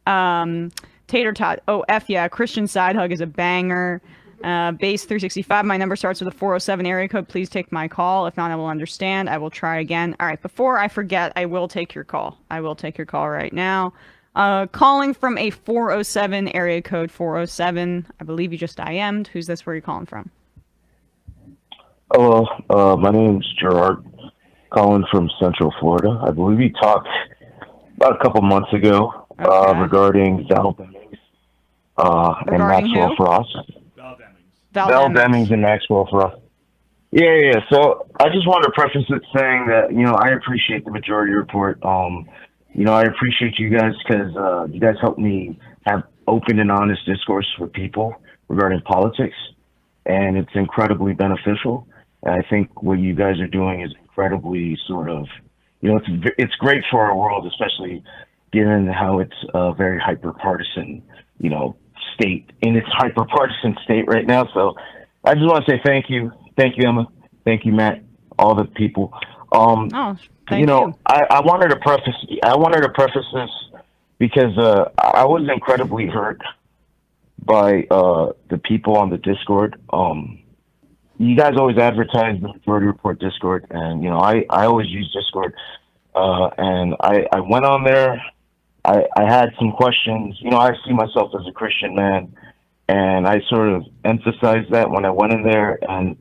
Tater Tot. Oh, F yeah. Christian Side Hug is a banger. Base 365. My number starts with a 407 area code. Please take my call. If not, I will understand. I will try again. All right. Before I forget, I will take your call. I will take your call right now. Calling from a 407 area code 407. I believe you just IM'd. Who's this? Where are you calling from? Hello, my name's Gerard, calling from Central Florida. I believe we talked about a couple months ago Okay. regarding Val Demings and Regarding Maxwell who? Frost. Val Val Demings. Demings and Maxwell Frost. Yeah. So I just wanted to preface it saying that I appreciate the majority report. I appreciate you guys because you guys help me have open and honest discourse with people regarding politics, and it's incredibly beneficial. And I think what you guys are doing is incredibly sort of, it's great for our world, especially given how it's a very hyper partisan, state in its hyper partisan state right now. So I just want to say thank you, Emma, thank you, Matt, all the people. Oh, thank you. I wanted to preface this because I was incredibly hurt by the people on the Discord. You guys always advertise the Majority Report Discord, and I always use Discord. And I went on there. I had some questions. I see myself as a Christian man, and I sort of emphasized that when I went in there, and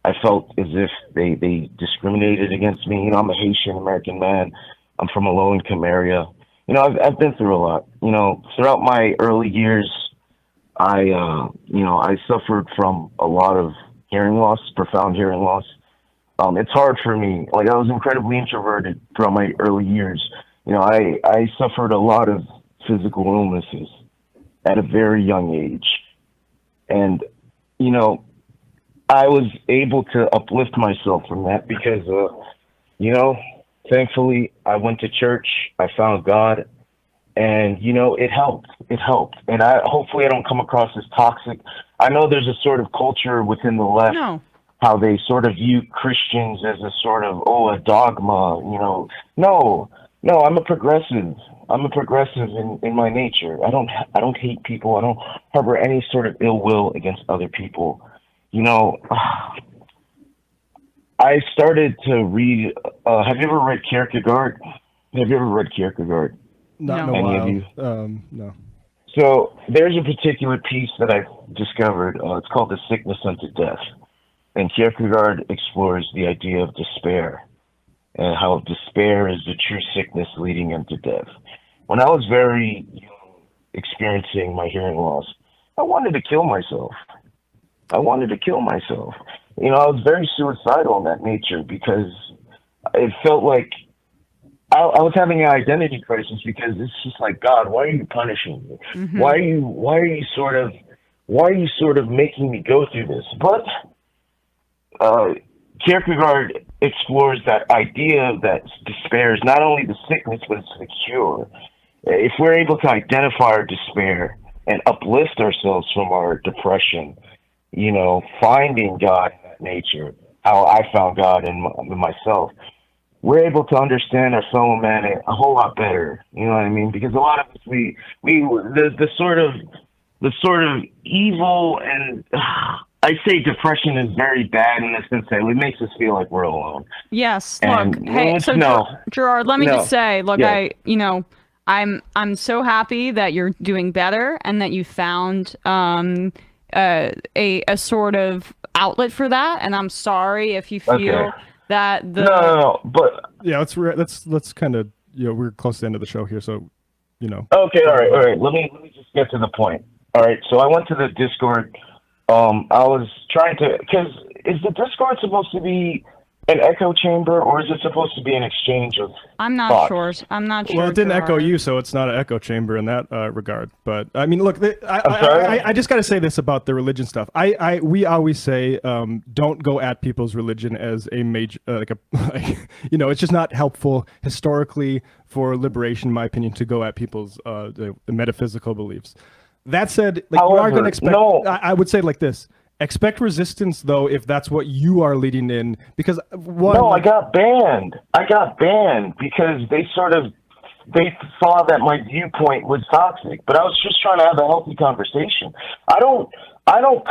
I felt as if they discriminated against me. I'm a Haitian American man. I'm from a low income area. I've been through a lot. Throughout my early years, I suffered from a lot of hearing loss, profound hearing loss. It's hard for me. Like, I was incredibly introverted throughout my early years. I suffered a lot of physical illnesses at a very young age. And, I was able to uplift myself from that because, thankfully I went to church, I found God, and, it helped. It helped. And hopefully I don't come across as toxic. I know there's a sort of culture within the left, No. how they sort of view Christians as a sort of, a dogma, No, I'm a progressive. I'm a progressive in my nature. I don't hate people. I don't harbor any sort of ill will against other people. I started to read, have you ever read Kierkegaard? Have you ever read Kierkegaard? Not No. in a Any of while. you? No. So there's a particular piece that I've discovered. It's called The Sickness Unto Death. And Kierkegaard explores the idea of despair and how despair is the true sickness leading into death. When I was very young, experiencing my hearing loss, I wanted to kill myself. I was very suicidal in that nature because it felt like I was having an identity crisis because it's just like, God, why are you punishing me? Mm-hmm. Why are you sort of making me go through this? But Kierkegaard explores that idea that despair is not only the sickness, but it's the cure. If we're able to identify our despair and uplift ourselves from our depression, finding God in that nature, how I found God in myself, we're able to understand our fellow man a whole lot better. You know what I mean? Because a lot of us, the sort of evil, and I say depression is very bad in the sense that it makes us feel like we're alone. Yes. And Look. Hey. So Gerard, let me just say. Look. Yeah. I'm so happy that you're doing better and that you found a sort of outlet for that. And I'm sorry if you feel Okay. that the No, but Yeah, let's kind of we're close to the end of the show here, so okay, all right. Let me just get to the point. All right, so I went to the Discord. I was trying to, because is the Discord supposed to be an echo chamber, or is it supposed to be an exchange of I'm not thoughts? sure. I'm not sure. Well, it didn't echo Gerard. you, so it's not an echo chamber in that regard. But I mean, look, I'm sorry? I just got to say this about the religion stuff. We always say don't go at people's religion as a major it's just not helpful historically for liberation, in my opinion, to go at people's the metaphysical beliefs. That said, like, you are going to expect. no. I would say like this. Expect resistance, though, if that's what you are leading in, because one. No, I got banned. I got banned because they sort of they saw that my viewpoint was toxic. But I was just trying to have a healthy conversation. I don't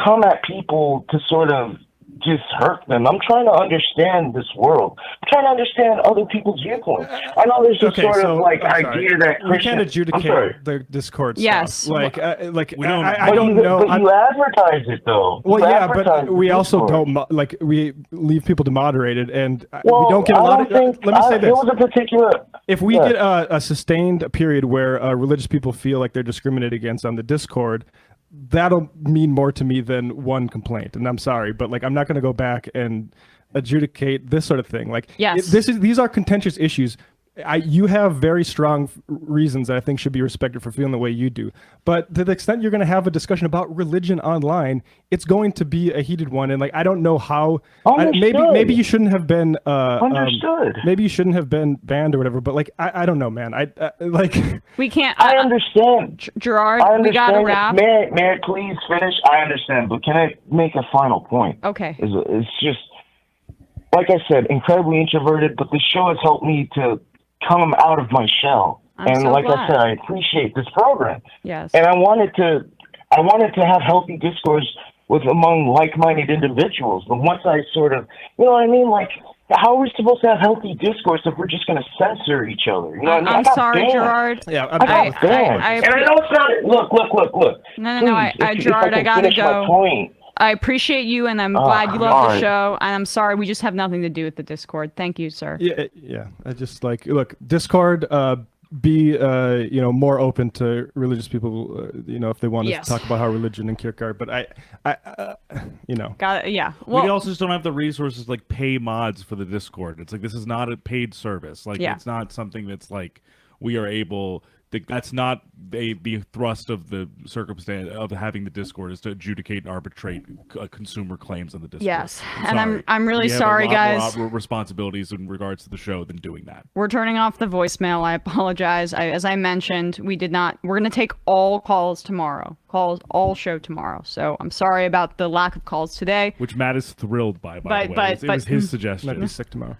come at people to sort of just hurt them. I'm trying to understand this world. I'm trying to understand other people's viewpoints. I know there's this sort of like idea that we can't adjudicate the Discord yes. stuff. Like we don't, I don't know. But you advertise it though. Well, yeah, but we also don't like we leave people demoderated, and we don't get a lot of. Let me say this: it was a particular. If we get a sustained period where religious people feel like they're discriminated against on the Discord, that'll mean more to me than one complaint. And I'm sorry, but like I'm not going to go back and adjudicate this sort of thing. Like, yes. These are contentious issues. You have very strong reasons that I think should be respected for feeling the way you do. But to the extent you're going to have a discussion about religion online, it's going to be a heated one. And like, I don't know how. Maybe you shouldn't have been. Understood. Maybe you shouldn't have been banned or whatever. But like, I don't know, man. I like. We can't. I understand, Gerard. I understand. We gotta wrap. May I please finish? I understand, but can I make a final point? Okay. It's just like I said, incredibly introverted, but the show has helped me to come out of my shell. I'm so like glad. I said, I appreciate this program. Yes. And I wanted to have healthy discourse among like-minded individuals. But once I sort of, you know what I mean? Like, how are we supposed to have healthy discourse if we're just going to censor each other? You know what I mean? I'm sorry, banned. Gerard. Yeah, I got banned. I and I know it's not. Look. No. Please, Gerard, I gotta finish go. My point. I appreciate you, and I'm glad you love the on. show. And I'm sorry, we just have nothing to do with the Discord. Thank you, sir. Yeah. I just like look Discord. Be more open to religious people. If they want to talk about how religion and Kierkegaard. But Got it. Yeah. Well, we also just don't have the resources to, like, pay mods for the Discord. It's like this is not a paid service. Like it's not something that's like we are able. That's not the thrust of the circumstance of having the Discord is to adjudicate and arbitrate consumer claims on the Discord. yes, I'm and sorry. I'm really sorry, we have a guys. lot more responsibilities in regards to the show than doing that. We're turning off the voicemail. I apologize. As I mentioned, we're going to take all calls tomorrow. All show tomorrow. So I'm sorry about the lack of calls today. Which Matt is thrilled by the way. It was his suggestion. Might be sick tomorrow.